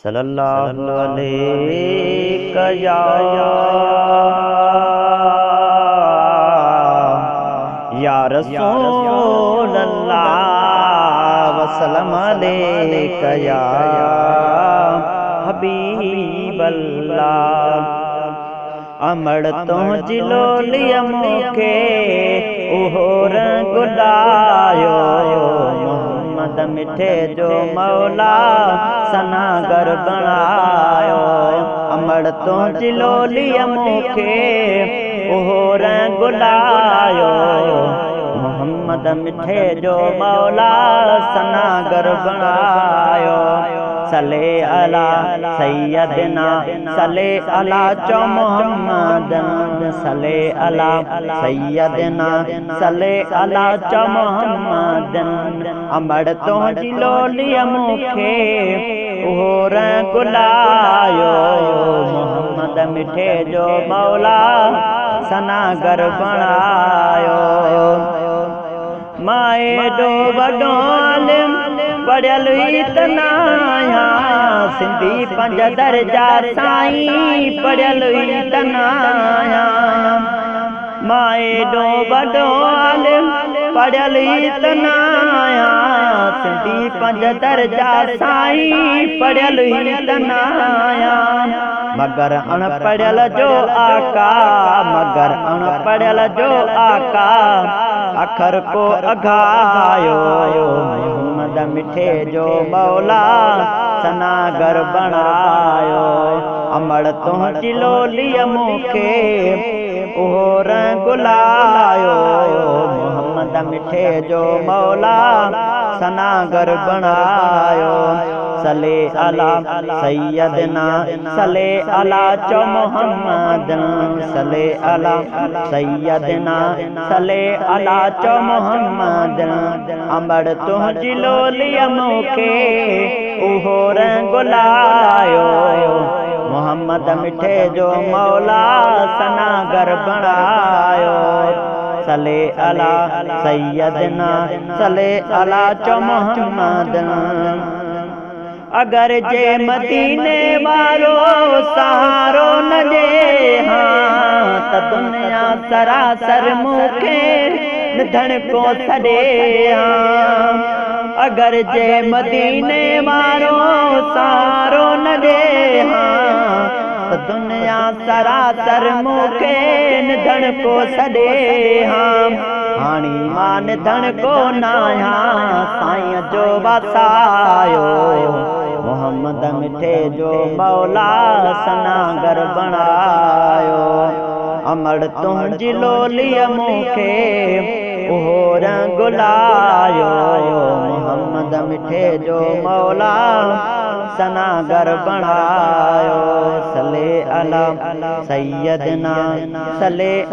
सल्लल्लाहु अलैहि या रसूल अल्लाह वसल्लम अलैका या हबीब अल्लाह। अमड़ तो जिलोलिया मुखे उहो रंग लायो, मोहम्मद मिठे जो मौला सनागर बनायो। अमड़ तो जिलोलिया मुखे उहो रंग लायो, मोहम्मद मिठे जो मौला सनागर बनायो। सले अला सैयदना सले अला चो मोहम्मद, सले अला सैयदना सले अला चो मोहम्मद। अमड़ तो जिलोलिया मुखे उहो रंग लायो, मोहम्मद मिठे जो मौला सनागर बनायो। माए डो वडो आलिम पढ़ियल इतना सिंधी पंज दर्जा साईं पढ़ियल इतना। माए डो वडो आलिम पढ़ियल इतना, सिंधी पंज दर्जा साईं पढ़ियल इतना। मगर अनपढ़ियल जो आका, मगर अनपढ़ियल जो आका अखर को अघायो, मोहम्मद मिठे जो मौला सनागर बनायो। अमड़ तो जिलोलिया मुखे उहो रंग लायो, मोहम्मद मिठे जो मौला सनागर बनायो। सले अला सैयदना सले अला चो मोहम्मद, सले अला सैयदना सले अला चो मोहम्मद। अमड़ तो जिलोलिया मुखे उहो रंग लायो, मोहम्मद मिठे जो मौला सनागर बनायो। सले अला सैयदना सले अला चो मोहम्मद। अगर जे मदीने वारो सहारो न दे हाँ, त दुनिया सरासर मुखे निधन को छड़े हाँ। अगर जे मदीने वारो सहारो न दे हाँ, त दुनिया सरासर मुखे निधन को छड़े हाँ। हाणी मान धन को नाया साईं जो बसायो, मोहम्मद मिठे जो मौला सनागर बनायो। अमड़ तुम जिलोलिया मुखे उहो रंग लायो, मोहम्मद मिठे जो मौला सनागर बनायो। सले अला सैयदना सले